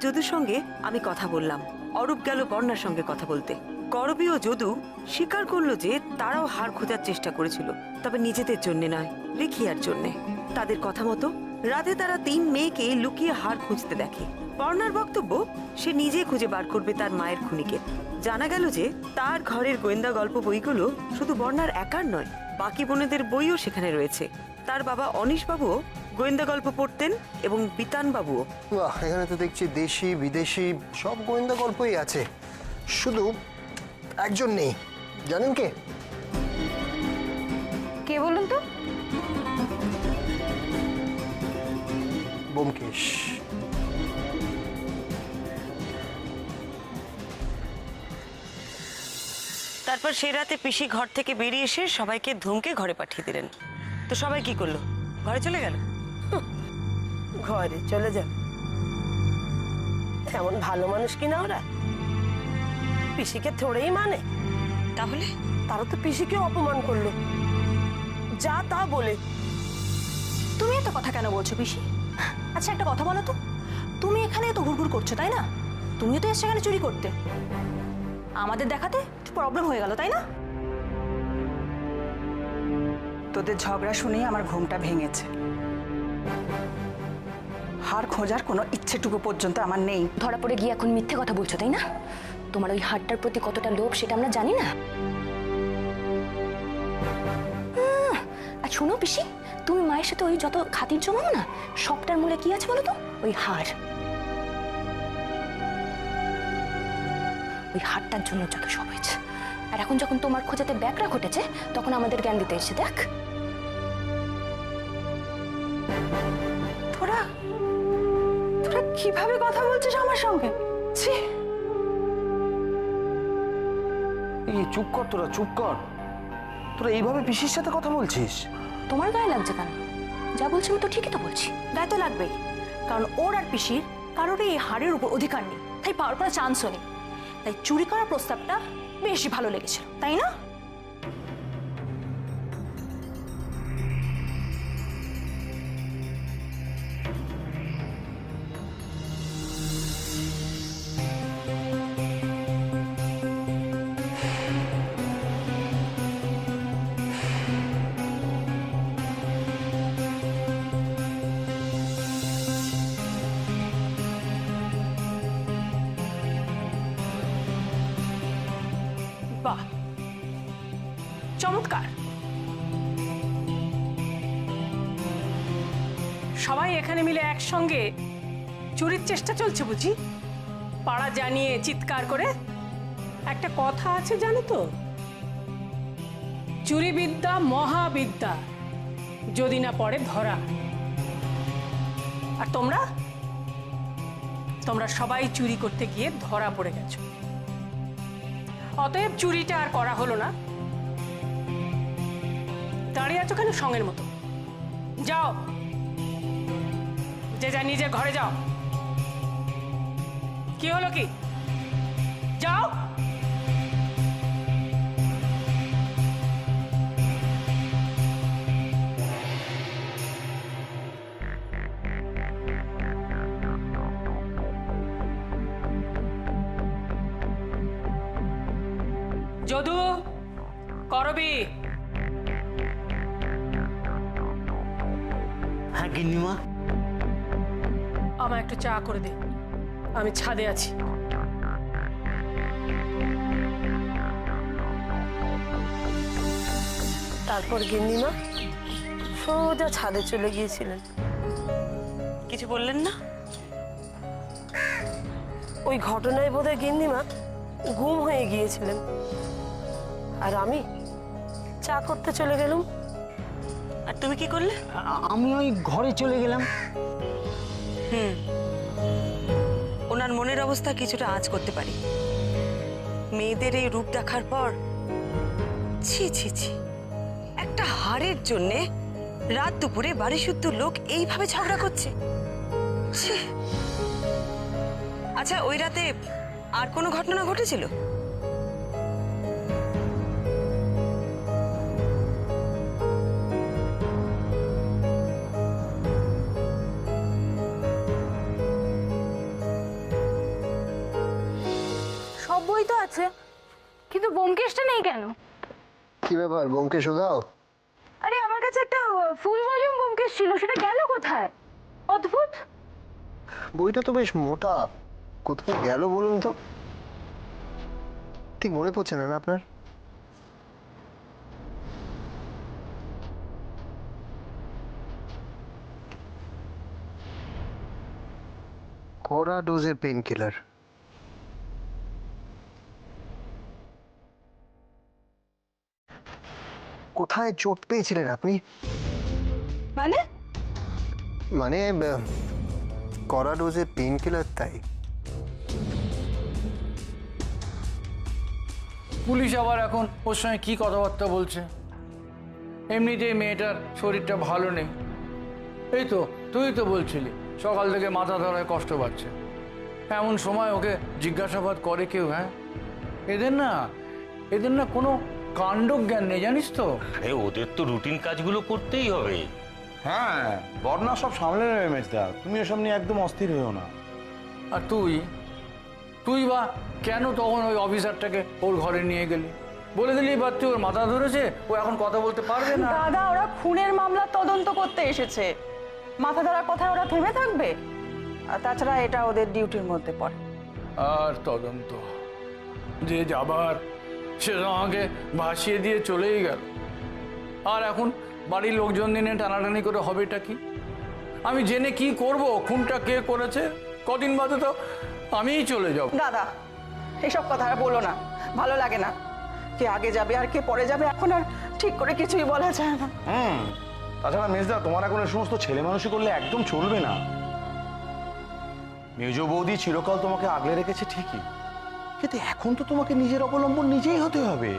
যদুর সঙ্গে আমি কথা বললাম। অরূপ গেল বর্ণার সঙ্গে কথা বলতে। করবী ও যদু স্বীকার করলো যে তারাও হার খোঁজার চেষ্টা করেছিল, তবে নিজেদের জন্য নয়, রিখিয়ার জন্য। তাদের কথা মতো রাতে তারা 3 মেয়েকে লুকিয়ে হার খুঁজতে দেখে। বর্ণার বক্তব্য, সে নিজে খুঁজে বার করবে তার মায়ের খুনিকে। জানা গেল যে তার ঘরের গোয়েন্দা গল্প বইগুলো শুধু বর্ণার একার নয়, বাকি বোনেদের বইও সেখানে রয়েছে। তার বাবা অনিশ বাবুও গোয়েন্দা গল্প পড়তেন এবং বিতান বাবুও। বাহ, এখানে তো দেখছি দেশি বিদেশি সব গোয়েন্দা গল্পই আছে, শুধু একজন নেই। জানেন কে? কে বলুন তো? ব্যোমকেশ। তারপর সে রাতে পিসি ঘর থেকে বেরিয়ে এসে সবাইকে ধমকে ঘরে পাঠিয়ে দিলেন। তো সবাই কি করলো? ঘরে চলে গেল। ঘরে চলে যাবে? এমন ভালো মানুষ কিনা ওরা? পিসিকে থোড়েই মানে। তাহলে তারা তো পিসিকে অপমান করলো, যা তা বলে। তুমি এত কথা কেন বলছো পিসি? আচ্ছা একটা কথা বলো তো, তুমি এখানে এত ঘুরঘুর করছো তাই না? তুমিও তো এসে এখানে চুরি করতে, আমাদের দেখাতে প্রবলেম হয়ে গেল তাই না? তোদের ঝগড়া শুনেই আমার ঘুমটা ভেঙেছে। হার খোঁজার কোনো ইচ্ছেটুকু পর্যন্ত আমার নেই। ধরা পড়ে গিয়ে এখন মিথ্যে কথা বলছো তাই না? তোমার ওই হারটার প্রতি কতটা লোভ সেটা আমরা জানি না। আর শুনো পিসি, তুমি মায়ের সাথে ওই যত খাতির জমাও না, সবটার মূলে কি আছে বলো তো? ওই হার। ওই হারটার জন্য যত সব হয়েছে। আর এখন যখন তোমার খোঁজাতে ব্যাকরা ঘটেছে, তখন আমাদের জ্ঞান দিতে এসে দেখ। তোরা তোরা কিভাবে কথা বলছিস আমার সঙ্গে? ছি! এই চুপ কর, তোরা চুপ কর। তোরা এইভাবে পিসির সাথে কথা বলছিস? তোমার গায়ে লাগছে কেন? যা বলছি আমি তো ঠিকই তো বলছি। গায়ে তো লাগবেই, কারণ ওর আর পিসির কারোরই এই হাড়ের উপর অধিকার নেই, তাই পাওয়ার কোনো চান্সও নেই। তাই চুরি করার প্রস্তাবটা বেশি ভালো লেগেছিল তাই না? বাহ, চমৎকার। সবাই এখানে মিলে একসঙ্গে চুরির চেষ্টা চলছে বুঝি? পাড়া জানিয়ে চিৎকার করে। একটা কথা আছে জানো তো, চুরি বিদ্যা মহাবিদ্যা, যদি না পড়ে ধরা। আর তোমরা তোমরা সবাই চুরি করতে গিয়ে ধরা পড়ে গেছো। অতএব চুরিটা আর করা হলো না। দাঁড়িয়ে আছো কেন সঙ্গের মতো? যাও, যে যা নিজের ঘরে যাও। কি হলো কি? যাও। যদু, করবী। হ্যাঁ গিন্নিমা। আমার একটু চা করে দে, আমি ছাদে আছি। তারপর গিন্নিমা সোজা ছাদে চলে গিয়েছিলেন। কিছু বললেন না? ওই ঘটনায় বোধহয় গিন্নিমা গুম হয়ে গিয়েছিলেন, আর আমি চা করতে চলে গেলাম। আর তুমি কি করলে? আমি ওই ঘরে চলে গেলাম। ওনার মনের অবস্থা কিছুটা আঁচ করতে পারি। মেয়েদের এই রূপ দেখার পর ছি ছি ছি, একটা হারের জন্যে রাত দুপুরে বাড়ি শুদ্ধ লোক এইভাবে ঝগড়া করছে। ছি। আচ্ছা, ওই রাতে আর কোনো ঘটনা ঘটেছিল? আছে, কিন্তু ব্যোমকেশটা নেই কেন? কি ব্যাপার, ব্যোমকেশ উধাও? আরে আমার কাছে একটা ফুল ভলিউম ব্যোমকেশ ছিল, সেটা গেল কোথায়? অদ্ভুত। বইটা তো বেশ মোটা, কোথায় গেল বলুন তো? ঠিক মনে পড়ছে না আপনার? কড়া ডোজের পেন কিলার। কোথায় চোট পেয়েছিলেন আপনি? মানে? মানে কড়া ডোজের পেন কিলার, তাই? পুলিশ আবার এখন ওর সঙ্গে কি কথাবার্তা বলছে? এমনিতেই মেয়েটার শরীরটা ভালো নেই। এই তো তুই তো বলছিলি সকাল থেকে মাথা ধরায় কষ্ট পাচ্ছে। এমন সময় ওকে জিজ্ঞাসাবাদ করে কেউ? হ্যাঁ, এদের না কোনো কাণ্ডজ্ঞান নেই, জানিস তো? আরে ওদের তো রুটিন কাজগুলো করতেই হবে। হ্যাঁ, বর্ণা সব সামলে নেবে মেজদা, তুমি এসব নিয়ে একদম অস্থির হয়েও না। আর তুই বা কেন তখন ওই অফিসারটাকে ওর ঘরে নিয়ে গেলি? বলে দিলি বা তুই ওর মাথা ধরেছে, ও এখন কথা বলতে পারবে না। দাদা, ওরা খুনের মামলা তদন্ত করতে এসেছে, মাথা ধরার কথায় ওরা থেমে থাকবে? আর তাছাড়া এটা ওদের ডিউটির মধ্যে পড়ে। আর তদন্ত যে যাবার সে আমাকে ভাসিয়ে দিয়ে চলেই গেল। আর এখন বাড়ির লোকজন দিনে টানাটানি করে হবেটা কি? আমি জেনে কি করব? খুনটা কে করেছে কদিন বাদে তো আমিই চলে যাব। দাদা, এসব কথা আর বলো না, ভালো লাগে না। কে আগে যাবে আর কে পরে যাবে এখন আর ঠিক করে কিছুই বলা যায় না। তাছাড়া মেজদা, তোমার এখন এই সমস্ত ছেলে মানুষই করলে একদম চলবে না। মেজ বৌদি চিরকাল তোমাকে আগলে রেখেছে ঠিকই, কিন্তু এখন তো তোমাকে নিজের অবলম্বন নিজেই হতে হবে।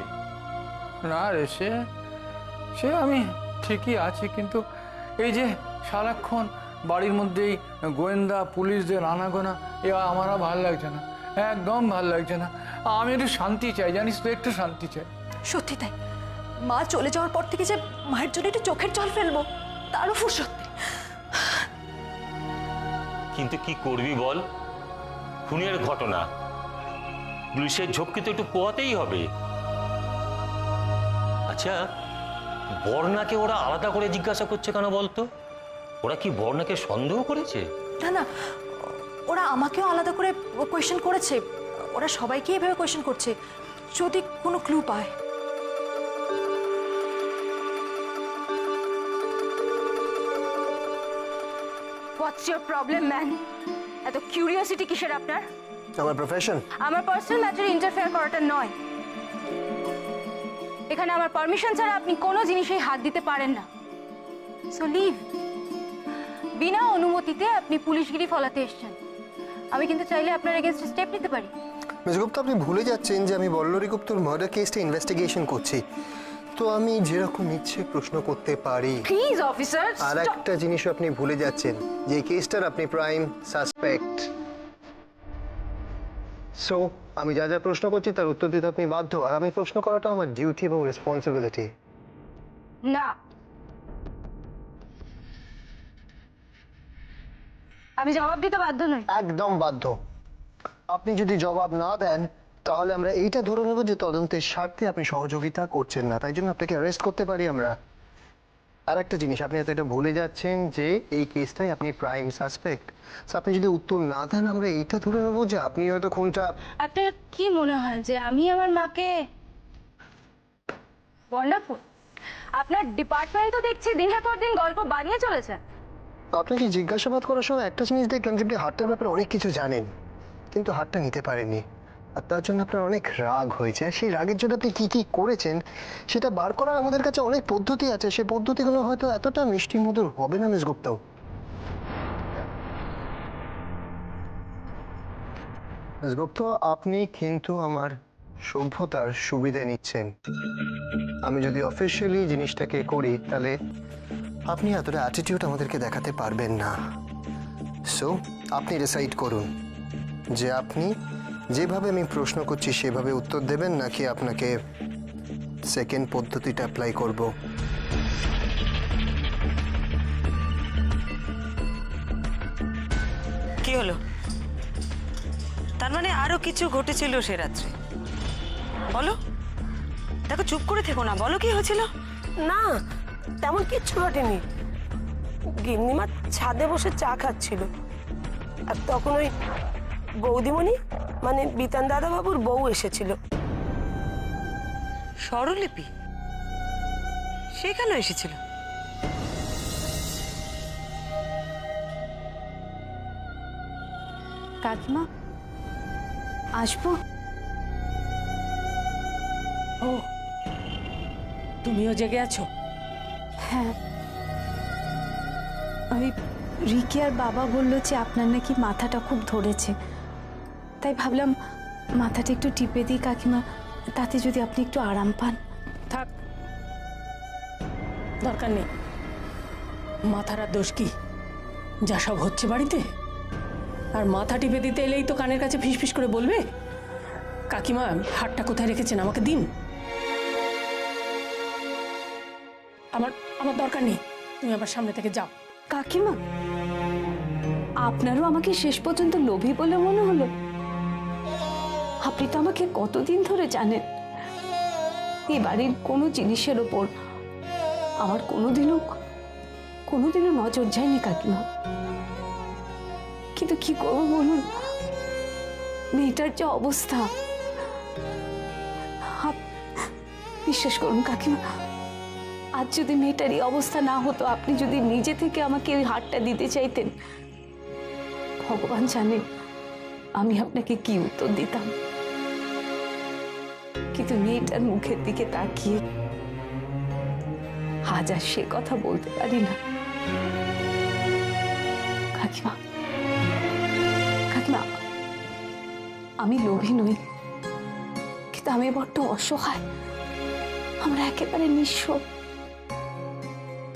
না রে, সে আমি ঠিকই আছি, কিন্তু এই যে সারাক্ষণ বাড়ির মধ্যেই গোয়েন্দা পুলিশদের আনাগোনা, এ আমার আর ভাল লাগছে না, একদম ভাল লাগছে না। আমি একটু শান্তি চাই, জানিস তো, একটু শান্তি চাই। সত্যি তাই, মা চলে যাওয়ার পর থেকে যে মায়ের জন্য একটু চোখের জল ফেলবো তারও ফুরসত নেই। কিন্তু কি করবি বল, খুনের ঘটনা, পুলিশের ঝক্কি তো একটু পোহাতেই হবে। আচ্ছা, বর্ণাকে ওরা আলাদা করে জিজ্ঞাসা করছে কেন বলতো? ওরা কি বর্ণাকে সন্দেহ করেছে? না না, ওরা আমাকেও আলাদা করে কোয়েশ্চেন করেছে, ওরা সবাইকে এভাবে কোয়েশ্চেন করছে, যদি কোনো ক্লু পায়। What's your problem man? এত কিউরিওসিটি কিসের আপনার? আমার প্রফেশন। আমার পার্সোনাল ম্যাটারে ইন্টারফেয়ার করাটা নয়। এখানে আমার পারমিশন ছাড়া আপনি কোনো জিনিসেই হাত দিতে পারেন না। So leave. বিনা অনুমতিতে আপনি পুলিশগিরি ফলাতে এসেছেন। আমি কিন্তু চাইলে আপনার এগেইনস্টে স্টেপ নিতে পারি। মিস গুপ্তা, আপনি ভুলে যাচ্ছেন যে আমি বল্লরী গুপ্তর মার্ডার কেসটা ইনভেস্টিগেশন করছি, তো আমি যেরকম ইচ্ছে প্রশ্ন করতে পারি। Please officer. আর একটা জিনিসও আপনি ভুলে যাচ্ছেন, যে কেসটার আপনি প্রাইম সাসপেক্ট। সো আমি যা যা প্রশ্ন করছি তার উত্তর দিতে আপনি বাধ্য, আর আমি প্রশ্ন করাটা আমার ডিউটি এবং রেসপন্সিবিলিটি। না, আমি জবাব দিতে বাধ্য নই। একদম বাধ্য। আপনি যদি জবাব না দেন তাহলে আমরা এইটা ধরে নেব যে তদন্তের স্বার্থে আপনি সহযোগিতা করছেন না, তাই জন্য আপনাকে অ্যারেস্ট করতে পারি আমরা। আর একটা জিনিস, আপনি হয়তো এটা ভুলে যাচ্ছেন যে এই কেসটাই আপনি প্রাইম সাসপেক্ট। আপনি যদি উত্তর না দেন আমরা এইটা ধরে নেব যে আপনি হয়তো খুনটা। আপনার কি মনে হয় যে আমি আমার মাকে? ওয়ান্ডারফুল। আপনার ডিপার্টমেন্ট তো দেখছি দিনের পর দিন গল্প বানিয়ে চলেছে। আপনাকে জিজ্ঞাসাবাদ করার সময় একটা জিনিস দেখলাম যে আপনি হারটার ব্যাপারে অনেক কিছু জানেন, কিন্তু হারটা নিতে পারেননি, আর তার জন্য আপনার অনেক রাগ হয়েছে। আর সেই রাগের জন্য আপনি কি কি করেছেন সেটা বার করার আমাদের কাছে অনেক পদ্ধতি আছে, সেই পদ্ধতিগুলো হয়তো এতটা মিষ্টি মধুর হবে না মিস গুপ্তা। মিস গুপ্তা, আপনি কিন্তু আমার সভ্যতার সুবিধা নিচ্ছেন। আমি যদি অফিসিয়ালি জিনিসটাকে করি তাহলে আপনি এতটা অ্যাটিটিউড আমাদেরকে দেখাতে পারবেন না। সো আপনি ডিসাইড করুন যে আপনি যেভাবে আমি প্রশ্ন করছি সেভাবে উত্তর দেবেন, নাকি আপনাকে সেকেন্ড পদ্ধতিটা অ্যাপ্লাই করব। কি হলো? তার মানে আরো কিছু ঘটেছিল সে রাত্রে? বলো, দেখো চুপ করে থেকো না, বলো কি হয়েছিল? না, তেমন কিচ্ছু ঘটেনি। গিন্নিমা ছাদে বসে চা খাচ্ছিল, আর তখন ওই বৌদিমণি মানে বিতান দাদা বাবুর বউ এসেছিল। স্বরলিপি সেখানে এসেছিল? কাকিমা আসবো? ও, তুমিও জেগে আছো? হ্যাঁ, ওই রিকি আর বাবা বললো যে আপনার নাকি মাথাটা খুব ধরেছে, তাই ভাবলাম মাথাটা একটু টিপে দিই কাকিমা, তাতে যদি আপনি একটু আরাম পান। থাক, দরকার নেই। মাথার আর দোষ কি? যা সব হচ্ছে বাড়িতে, আর মাথা টিপে দিতে এলেই তো কানের কাছে ফিস ফিস করে বলবে। কাকিমা, হাতটা কোথায় রেখেছেন আমাকে দিন। আমার দরকার নেই, তুমি আবার সামনে থেকে যাও। কাকিমা, আপনারও আমাকে শেষ পর্যন্ত লোভী বলে মনে হলো? আপনি তো আমাকে কতদিন ধরে জানেন, এই বাড়ির কোনো জিনিসের ওপর আমার কোনোদিনও নজর যায়নি কাকিমা। কিন্তু কি করবো বলুন, মেয়েটার যে অবস্থা, বিশ্বাস করুন কাকিমা, আজ যদি মেয়েটার এই অবস্থা না হতো, আপনি যদি নিজে থেকে আমাকে ওই হারটা দিতে চাইতেন, ভগবান জানেন আমি আপনাকে কি উত্তর দিতাম। কিন্তু মেয়েটার মুখের দিকে তাকিয়ে আজ আর সে কথা বলতে পারি না। কাকিমা, আমি লোভী নই, কিন্তু আমি বড্ড অসহায়। আমরা একেবারে নিঃস্ব,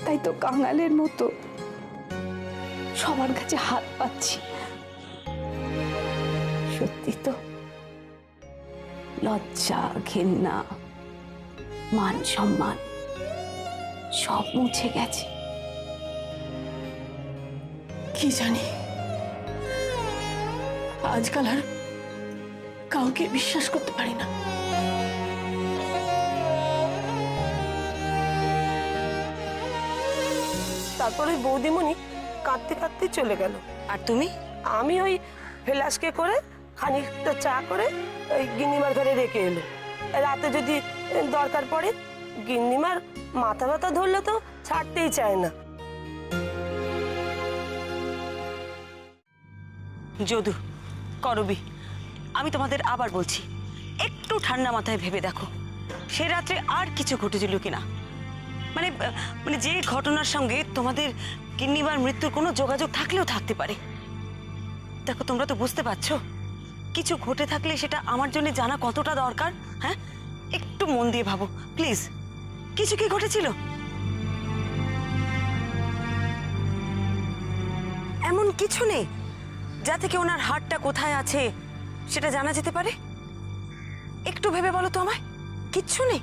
তাই তো কাঙালের মতো সবার কাছে হাত পাচ্ছি। সত্যি তো, লজ্জা, ঘেন্না, মান সম্মান সব মুছে গেছে। কি জানি, আজকাল আর কাউকে বিশ্বাস করতে পারি না। তারপরে ওই বৌদিমণি কাঁদতে কাঁদতে চলে গেল। আর তুমি? আমি ওই ফ্লাস্কে করে খানিকটা চা করে ওই গিন্নিমার ঘরে রেখে এলো। রাতে যদি দরকার পড়ে, গিন্নিমার মাথা ব্যথা ধরলে তো ছাড়তেই চায় না। যদু, করবি, আমি তোমাদের আবার বলছি, একটু ঠান্ডা মাথায় ভেবে দেখো সে রাত্রে আর কিছু ঘটেছিল কিনা। মানে যে ঘটনার সঙ্গে তোমাদের গিন্নিমার মৃত্যুর কোনো যোগাযোগ থাকলেও থাকতে পারে। দেখো, তোমরা তো বুঝতে পারছো, কিছু ঘটে থাকলে সেটা আমার জন্য জানা কতটা দরকার। হ্যাঁ, একটু মন দিয়ে ভাবো প্লিজ, কিছু কি ঘটেছিল? এমন কিছু নেই যা থেকে ওনার হাতটা কোথায় আছে সেটা জানা যেতে পারে? একটু ভেবে বলো তো আমায়, কিচ্ছু নেই?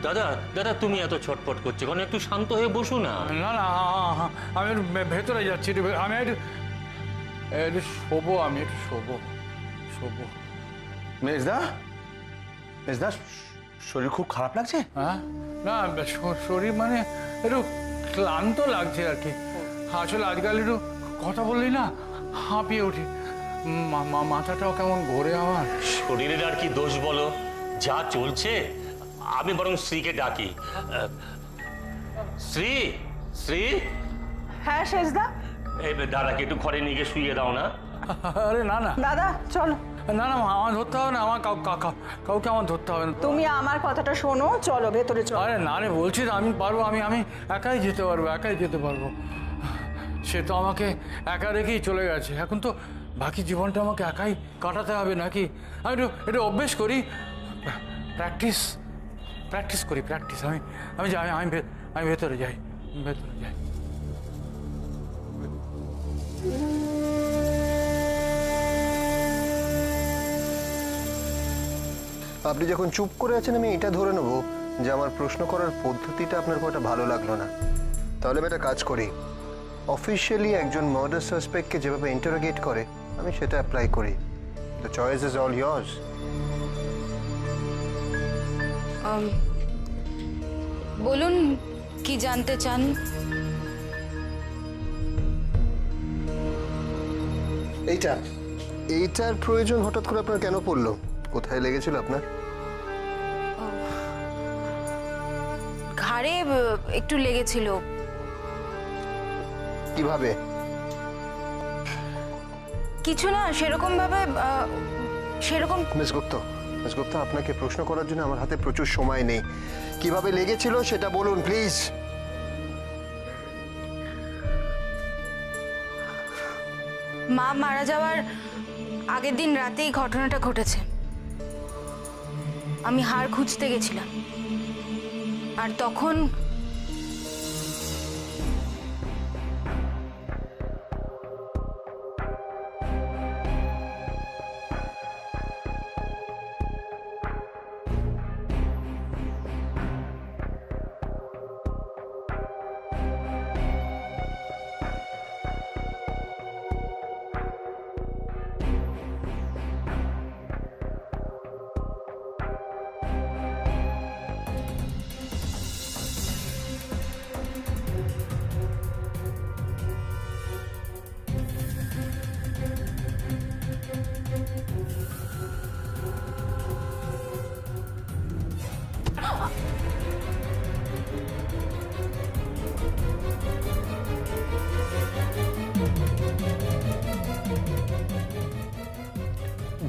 দাদা দাদা, তুমি এত ছটফট করছো কারণ, একটু শান্ত হয়ে বসো না। না না, আমি একটু ভেতরে যাচ্ছি, আমি একটু শোবো, আমি একটু শোবো। মেজদা, শরীর খুব খারাপ লাগছে? হ্যাঁ, না শরীর মানে একটু ক্লান্ত লাগছে আর কি। আসলে আজকাল একটু কথা বললি না হাঁপিয়ে উঠি, মাথাটাও কেমন ঘোরে আমার। শরীরের আর কি দোষ বলো, যা চলছে। আমি বরং শ্রীকে ডাকি। শ্রী। হ্যাঁ শেষদা। এই দাদাকে একটু ঘরে নিয়ে গিয়ে শুইয়ে দাও না। আরে না না দাদা চলো। না না, আমার ধরতে হবে না, আমার কাউকে আমার ধরতে হবে না। তুমি আমার কথাটা শোনো, চলো ভেতরে চলো। আরে না রে, বলছি তো আমি পারবো, আমি একাই যেতে পারবো। সে তো আমাকে একা রেখেই চলে গেছে, এখন তো বাকি জীবনটা আমাকে একাই কাটাতে হবে নাকি? আমি একটু অভ্যেস করি, প্র্যাকটিস করি। আমি যাই, আমি ভেতরে যাই। আপনি যখন চুপ করে আছেন, আমি এটা ধরে নেবো যে আমার প্রশ্ন করার পদ্ধতিটা আপনার খুব একটা ভালো লাগলো না। তাহলে আমি একটা কাজ করি, অফিসিয়ালি একজন মার্ডার সাসপেক্টকে যেভাবে ইন্টারোগেট করে আমি সেটা অ্যাপ্লাই করি। The choice is all years. বলুন কি জানতে চান? এইটার প্রয়োজন হঠাৎ করে আপনার কেন পড়লো? কোথায় লেগেছিল আপনার? ঘাড়ে একটু লেগেছিল। কিভাবে? কিছু না, সেরকম ভাবে সেরকম। মিস গুপ্তা, আপনাকে প্রশ্ন করার জন্য আমার হাতে প্রচুর সময় নেই। কিভাবে লেগেছিল সেটা বলুন প্লিজ। মা মারা যাওয়ার আগের দিন রাতেই ঘটনাটা ঘটেছে। আমি হাড় খুঁজতে গেছিলাম, আর তখন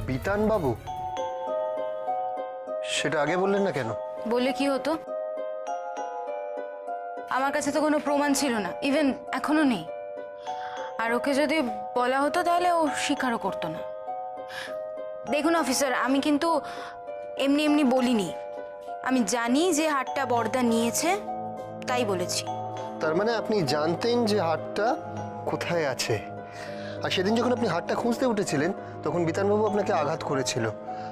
বিতান বাবু, সেটা আগে বললেন না কেন? বলে কি হতো? আমার কাছে তো কোনো প্রমাণ ছিল না, ইভেন এখনো নেই। আর ওকে যদি বলা হতো তাহলে ও স্বীকারও করতো না। দেখুন অফিসার, আমি কিন্তু এমনি এমনি বলিনি। আমি জানি যে হারটা বড়দা নিয়েছে, তাই বলেছি। তার মানে আপনি জানতেন যে হারটা কোথায় আছে, আর সেদিন যখন আপনি হারটা খুঁজতে উঠেছিলেন তখন বিতানবাবু আপনাকে আঘাত করেছিল,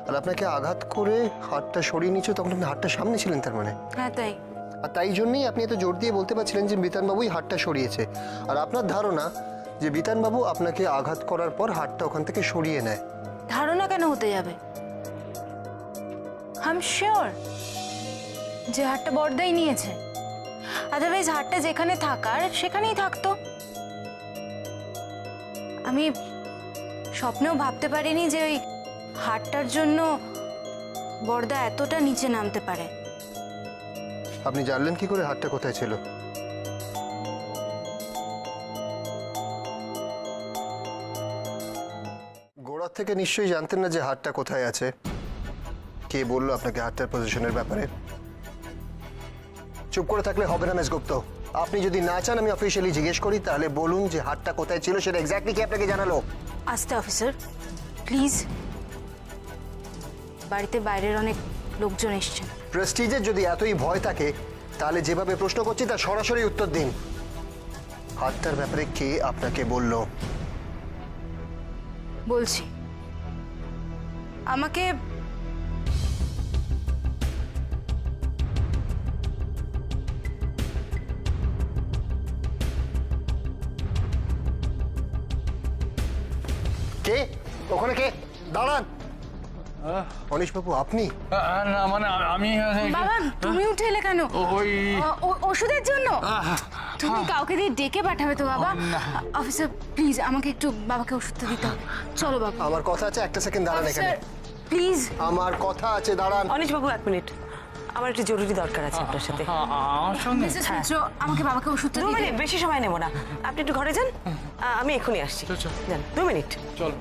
আর আপনাকে আঘাত করে হারটা সরিয়ে নিচ্ছে, তখন আপনি হারটার সামনে ছিলেন তার মানে? হ্যাঁ তাই। আর তাই জন্যই আপনি এত জোর দিয়ে বলতে পারছিলেন যে বিতানবাবুই হারটা সরিয়েছে। আর আপনার ধারণা যে বিতানবাবু আপনাকে আঘাত করার পর হারটা ওখান থেকে সরিয়ে নেয়। ধারণা কেন হতে যাবে? আই এম শিওর যে হারটা বড়দাই নিয়েছে। আদারওয়াইজ হারটা যেখানে থাকার সেখানেই থাকতো। আমি স্বপ্নেও ভাবতে পারিনি যে ওই হারটার জন্য বড়দা এতটা নিচে নামতে পারে। আপনি জানলেন কি করে হারটা কোথায় ছিল? গোড়ার থেকে নিশ্চয়ই জানতেন না যে হারটা কোথায় আছে। কে বললো আপনাকে হারটার পজিশনের ব্যাপারে? চুপ করে থাকলে হবে না মিস গুপ্ত। আপনি যদি না চান আমি অফিসিয়ালি জিজ্ঞেস করি, তাহলে বলুন যে হারটা কোথায় ছিল, সেটা এক্স্যাক্টলি কি আপনাকে জানালো? আস্তে অফিসার, প্লিজ। বাড়িতে বাইরের অনেক লোকজন এসছেন। প্রেস্টিজের যদি এতই ভয় থাকে তাহলে যেভাবে প্রশ্ন করছি তার সরাসরি উত্তর দিন। হারটার ব্যাপারে কে আপনাকে বলল? বলছি, আমাকে কে? ওখানে কে? দাঁড়ান। অনিশ বাবু, আপনি? না মানে আমি বাবা, তুমি উঠে এলে কেন? ওই ওষুধের জন্য? তুমি কাউকে দিয়ে ডেকে পাঠাবে তো বাবা। অফিসার প্লিজ, আমাকে একটু বাবাকে ওষুধটা দিতে হবে। চলো বাবা। আমার কথা আছে, একটা সেকেন্ড দাঁড়ান এখানে। প্লিজ, আমার কথা আছে, দাঁড়ান। অনিশ বাবু, এক মিনিট, আমার একটু জরুরি দরকার আছে আপনার সাথে। আমার সঙ্গে মিসেস মিত্র, আমাকে বাবাকে ওষুধটা 2 দিতে। মিনিট, বেশি সময় নেব না। আপনি একটু ঘরে যান, আমি এক্ষুনি আসছি। যান, 2 মিনিট। চলো।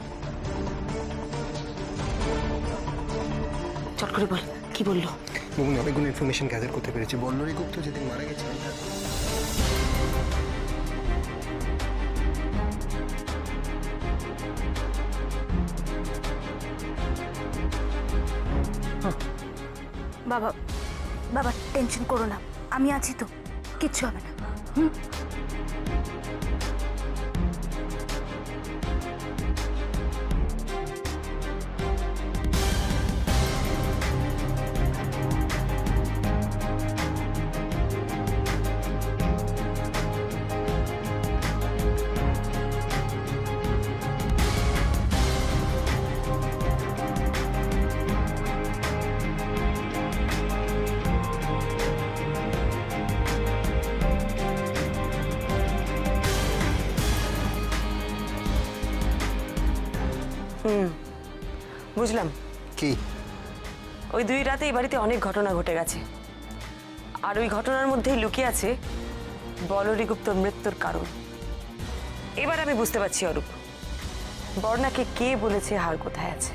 চট করে বল, কি বললো? বাবু, অনেকগুলো ইনফরমেশন গ্যাদার করতে পেরেছি। বল্লরী গুপ্ত যেদিন মারা গেছিলেন বাবা, বাবা টেনশন করো না, আমি আছি তো, কিচ্ছু হবে না। বুঝলাম। কি? ওই 2 রাতে এই বাড়িতে অনেক ঘটনা ঘটে গেছে, আর ওই ঘটনার মধ্যেই লুকিয়ে আছে বলরি গুপ্তর মৃত্যুর কারণ। এবার আমি বুঝতে পারছি অরূপ, বর্ণাকে কে বলেছে হার কোথায় আছে।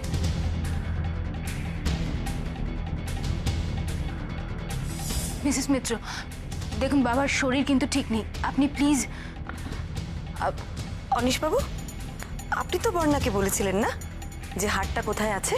মিসেস মিত্র, দেখুন বাবার শরীর কিন্তু ঠিক নেই, আপনি প্লিজ। অনিশবাবু, আপনি তো বর্ণাকে বলেছিলেন না যে হারটা কোথায় আছে?